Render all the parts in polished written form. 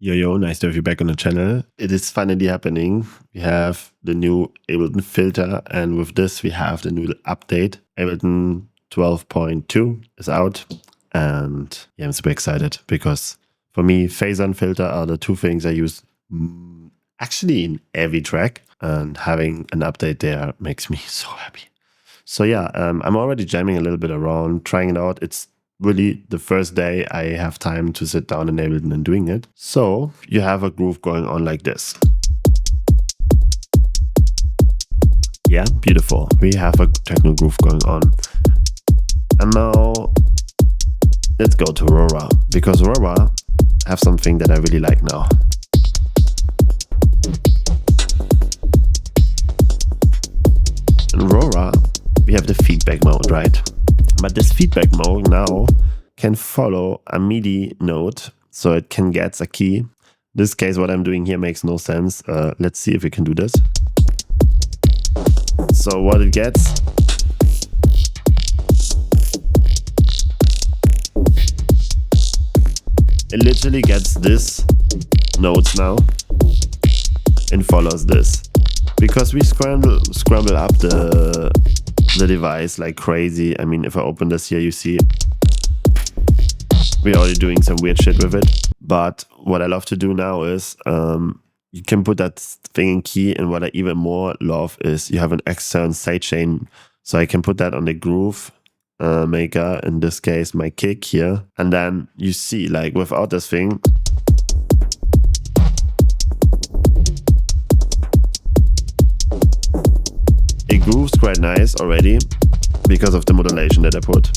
Yo, nice to have you back on the channel. It is finally happening. We have the new Ableton filter, and with this we have the new update. Ableton 12.2 is out, and yeah, I'm super excited because for me, phasor and filter are the two things I use actually in every track, and having an update there makes me so happy. So yeah, I'm already jamming a little bit around, trying it out. It's really the first day I have time to sit down in Ableton and doing it. So you have a groove going on like this. Yeah, beautiful. We have a techno groove going on. And now let's go to Roa, because Roa have something that I really like now. In Roa, we have the feedback mode, right? But this feedback mode now can follow a MIDI note, so it can get a key. In this case, what I'm doing here makes no sense. Let's see if we can do this. So what it gets, it literally gets this notes now and follows this. Because we scramble up the device like crazy. I mean, if I open this here, you see we're already doing some weird shit with it. But what I love to do now is you can put that thing in key, and what I even more love is you have an external sidechain, so I can put that on the groove maker, in this case my kick here, and then you see, like, without this thing, it grooves quite nice already because of the modulation that I put.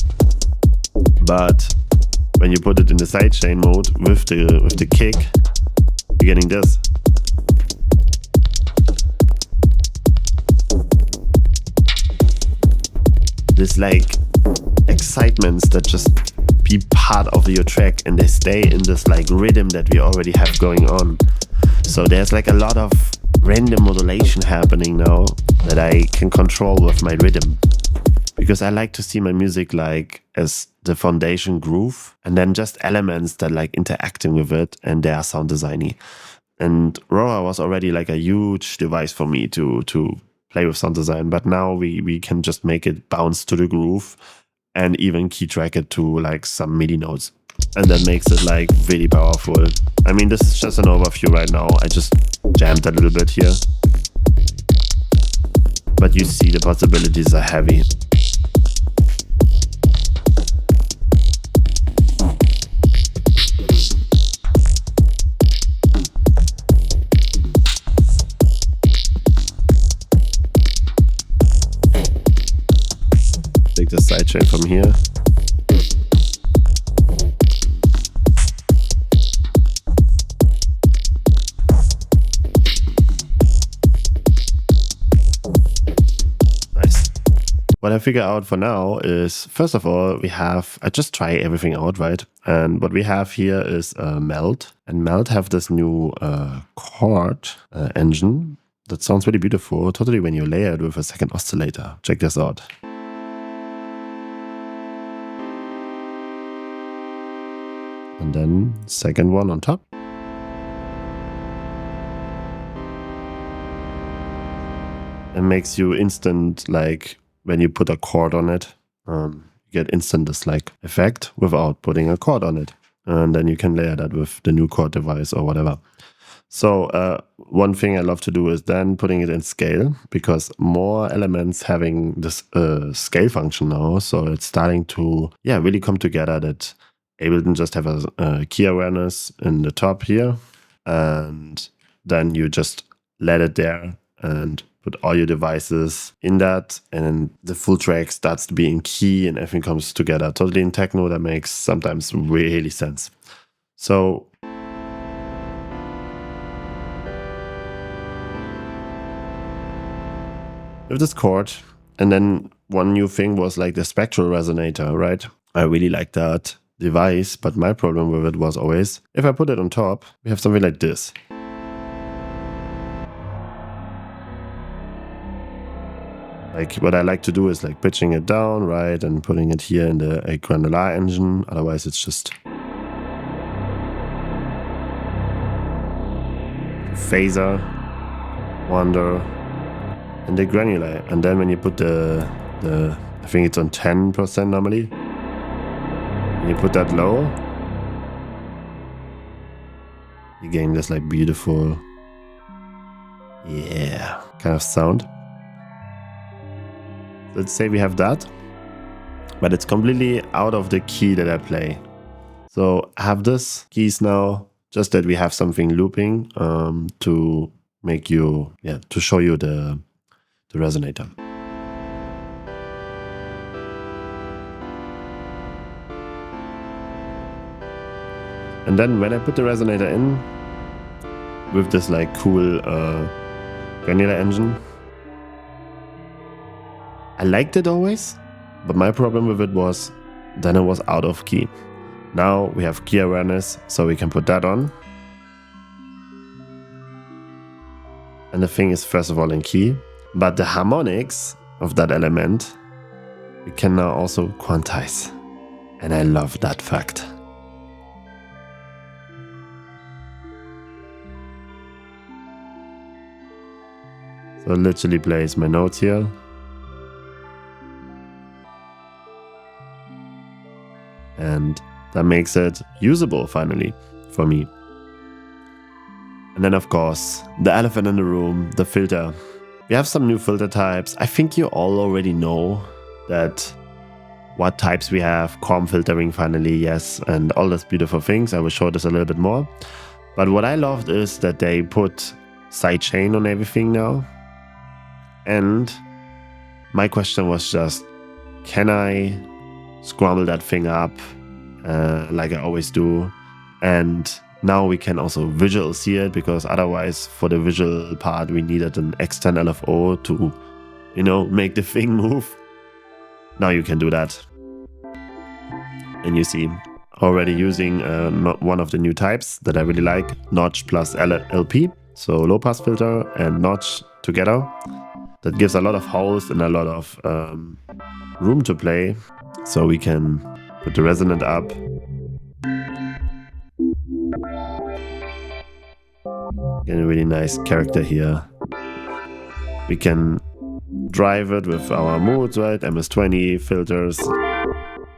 But when you put it in the sidechain mode with the kick, you're getting this. This like excitements that just be part of your track, and they stay in this like rhythm that we already have going on. So there's like a lot of random modulation happening now that I can control with my rhythm, because I like to see my music like as the foundation groove, and then just elements that like interacting with it, and they are sound designy. And Roa was already like a huge device for me to play with sound design, but now we can just make it bounce to the groove and even key track it to like some MIDI notes, and that makes it like really powerful. I mean, this is just an overview right now. I just jammed a little bit here, but you see the possibilities are heavy. Take the sidechain from here. Nice. What I figure out for now is, first of all, I just try everything out, right? And what we have here is Meld. And Meld have this new Chord engine that sounds really beautiful, totally when you layer it with a second oscillator. Check this out. And then second one on top. It makes you instant, like when you put a chord on it, you get instant this like effect without putting a chord on it. And then you can layer that with the new chord device or whatever. So one thing I love to do is then putting it in scale, because more elements having this scale function now. So it's starting to really come together, that Ableton just have a key awareness in the top here, and then you just let it there and put all your devices in that, and the full track starts to be in key and everything comes together totally in techno. That makes sometimes really sense. So with this chord, and then one new thing was like the Spectral Resonator, right? I really like that device, but my problem with it was always, if I put it on top, we have something like this. Like, what I like to do is like pitching it down, right, and putting it here in the granular engine. Otherwise it's just phaser, wonder, and the granular. And then when you put the I think it's on 10% normally, when you put that low, you gain this like beautiful, yeah, kind of sound. Let's say we have that, but it's completely out of the key that I play. So I have this keys now, just that we have something looping to make you, to show you the resonator. And then when I put the resonator in with this like cool granular engine, I liked it always, but my problem with it was then it was out of key. Now we have key awareness, so we can put that on. And the thing is, first of all, in key, but the harmonics of that element, we can now also quantize. And I love that fact. So it literally plays my notes here. And that makes it usable finally for me. And then of course, the elephant in the room, the filter. We have some new filter types. I think you all already know that what types we have, comb filtering finally, yes, and all those beautiful things. I will show this a little bit more. But what I loved is that they put sidechain on everything now. And my question was just, can I scramble that thing up like I always do? And now we can also visual see it, because otherwise for the visual part we needed an external LFO to, you know, make the thing move. Now you can do that. And you see, already using one of the new types that I really like, notch plus LP, so low pass filter and notch together. That gives a lot of holes and a lot of room to play. So we can put the resonant up. Get a really nice character here. We can drive it with our moods, right? MS-20 filters.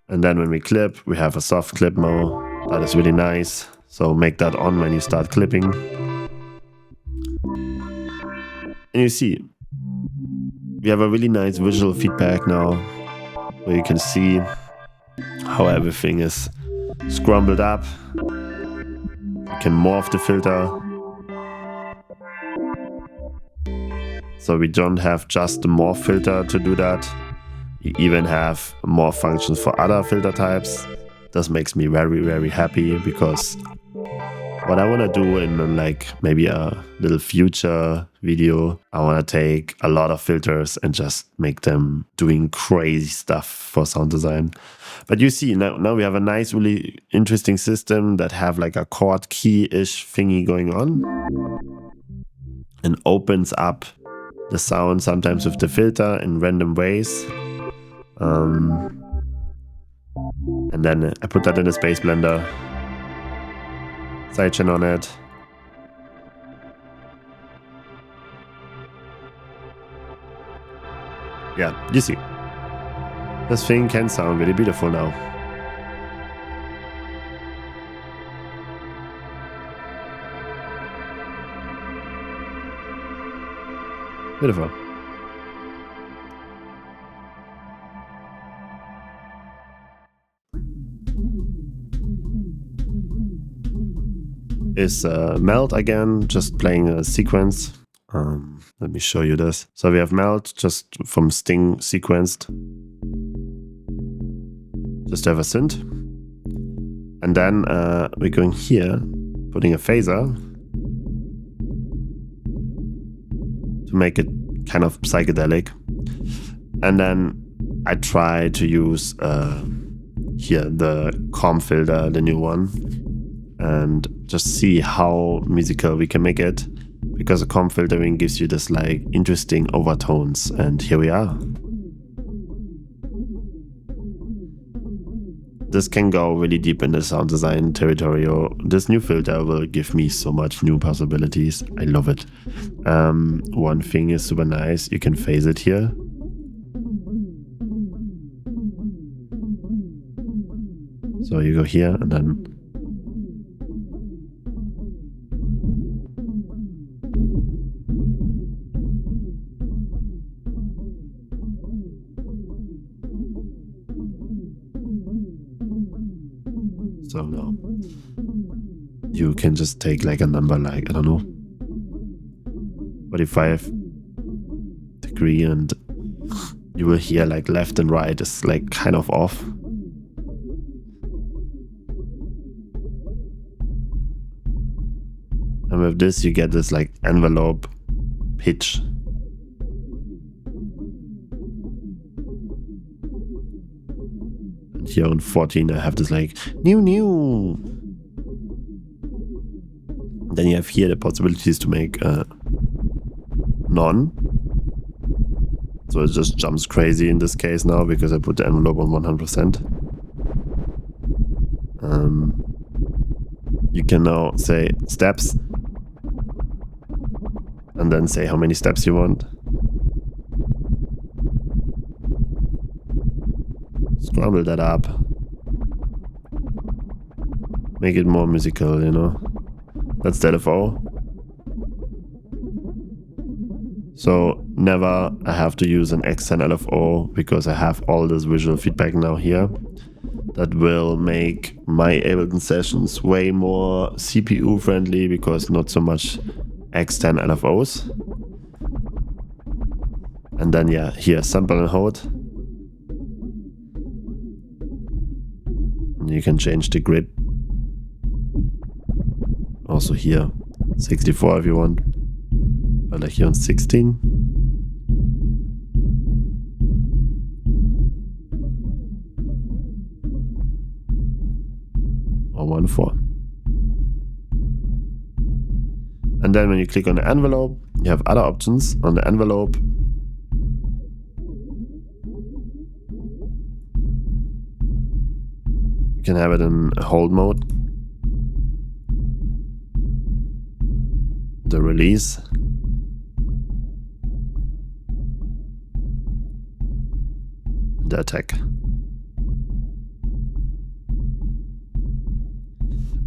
And then when we clip, we have a soft clip mode. That is really nice. So make that on when you start clipping. And you see, we have a really nice visual feedback now, where you can see how everything is scrambled up. You can morph the filter. So we don't have just the morph filter to do that. You even have more functions for other filter types. This makes me very, very happy, because what I want to do in like maybe a little future video, I want to take a lot of filters and just make them doing crazy stuff for sound design. But you see, now we have a nice, really interesting system that have like a chord key-ish thingy going on, and opens up the sound sometimes with the filter in random ways. And then I put that in the Space Blender, sidechain on it. Yeah, you see, this thing can sound really beautiful now. Beautiful. Is Meld again, just playing a sequence. Let me show you this. So we have Meld just from Sting sequenced. Just to have a synth. And then we're going here, putting a phaser to make it kind of psychedelic. And then I try to use here the comb filter, the new one, and just see how musical we can make it, because the comb filtering gives you this like interesting overtones, and here we are. this can go really deep in the sound design territory. Or this new filter will give me so much new possibilities. I love it. One thing is super nice. You can phase it here. So you go here and then so now you can just take like a number like, I don't know, 45 degree, and you will hear like left and right is like kind of off. And with this you get this like envelope pitch. And here on 14 I have this like new. Then you have here the possibilities to make none. So it just jumps crazy in this case now because I put the envelope on 100%. You can now say steps and then say how many steps you want. Scramble that up. Make it more musical, you know. That's the LFO. So never I have to use an external LFO because I have all this visual feedback now here. That will make my Ableton sessions way more CPU friendly because not so much external LFOs. And then yeah, here sample and hold. And you can change the grid. Also here 64 if you want. But like here on 16. Or 1/4. And then when you click on the envelope, you have other options on the envelope. You can have it in hold mode. The release. The attack.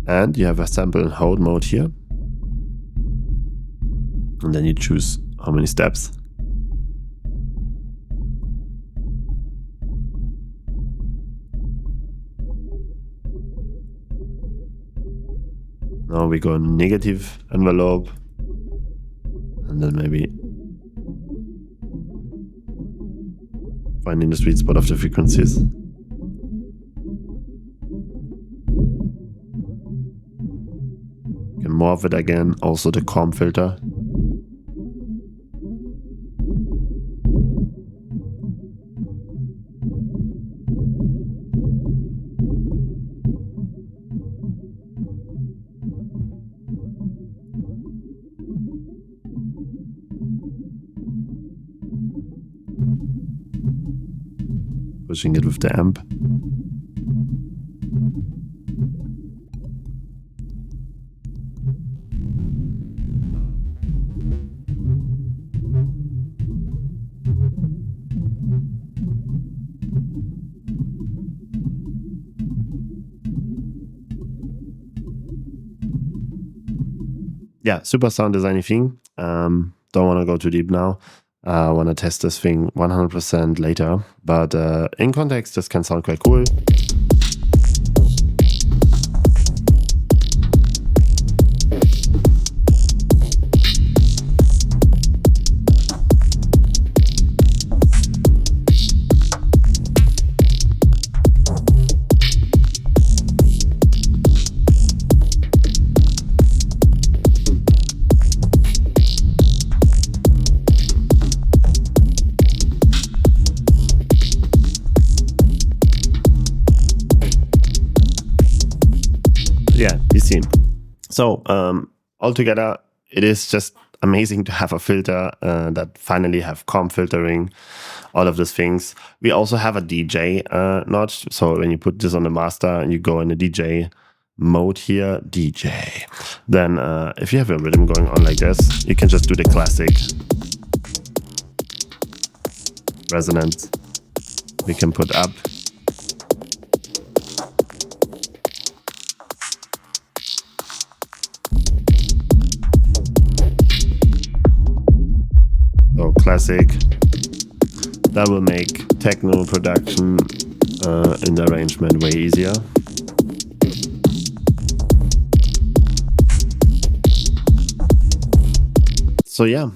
And you have a sample and hold mode here. And then you choose how many steps. Now we go in negative envelope. And then maybe finding the sweet spot of the frequencies. You can morph it again, also the comp filter. Pushing it with the amp. Yeah, super sound designy thing. Don't want to go too deep now. I want to test this thing 100% later, but in context this can sound quite cool. Yeah, you've seen. So altogether, it is just amazing to have a filter that finally have comp filtering, all of these things. We also have a DJ notch. So when you put this on the master and you go in the DJ mode here, DJ, then if you have a rhythm going on like this, you can just do the classic resonance. We can put up. So classic. That will make techno production in the arrangement way easier. So yeah,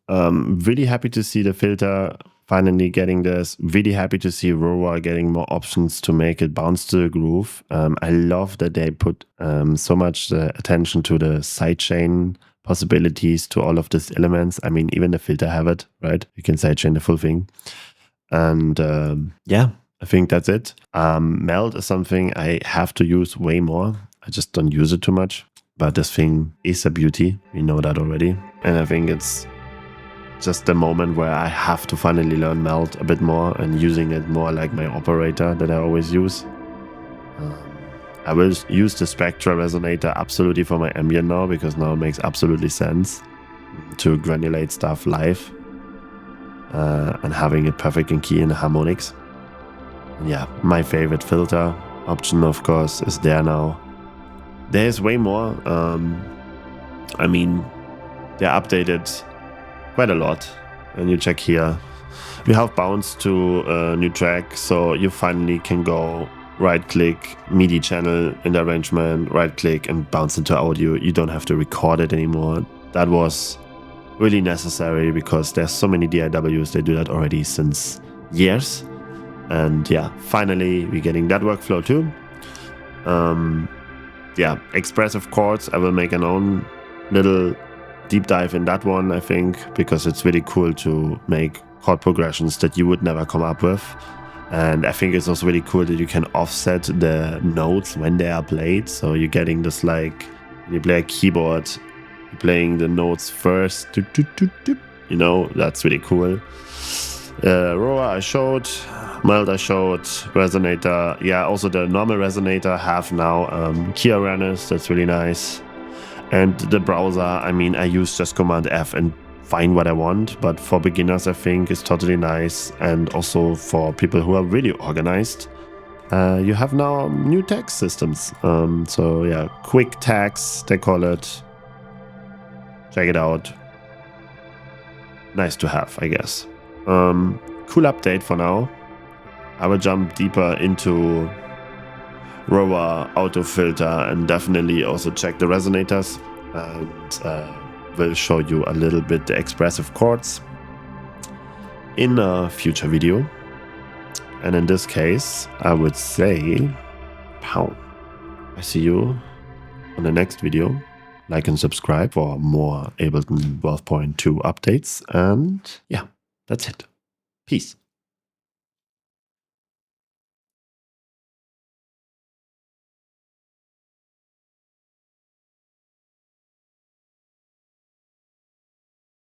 really happy to see the filter finally getting this. Really happy to see Roa getting more options to make it bounce to the groove. I love that they put so much attention to the sidechain possibilities, to all of these elements. I mean, even the filter have it, right? You can sidechain the full thing. And yeah, I think that's it. Meld is something I have to use way more. I just don't use it too much. But this thing is a beauty. We know that already. And I think it's just the moment where I have to finally learn Meld a bit more and using it more like my operator that I always use. I will use the Spectral Resonator absolutely for my ambient now, because now it makes absolutely sense to granulate stuff live and having it perfect in key in the harmonics. And yeah, my favorite filter option, of course, is there now. There's way more. I mean, they're updated quite a lot. And you check here, we have bounce to a new track, so you finally can go right click MIDI channel in the arrangement, right click and bounce into audio. You don't have to record it anymore. That was really necessary because there's so many DAWs, they do that already since years. And yeah, finally we're getting that workflow too. Yeah, expressive chords, I will make an own little deep dive in that one, I think, because it's really cool to make chord progressions that you would never come up with. And I think it's also really cool that you can offset the notes when they are played. So you're getting this, like, when you play a keyboard, you're playing the notes first. You know, that's really cool. Roa I showed, Meld I showed, Resonator. Yeah, also the normal Resonator have now key awareness. That's really nice. And the browser, I mean, I use just Command F and find what I want, but for beginners I think it's totally nice. And also for people who are really organized, you have now new tag systems. So yeah, quick tags, they call it. Check it out. Nice to have, I guess. Cool update for now. I will jump deeper into Roa auto filter and definitely also check the resonators, and will show you a little bit the expressive chords in a future video. And in this case, I would say, pow. I see you on the next video. Like and subscribe for more Ableton 12.2 updates. And yeah, that's it. Peace.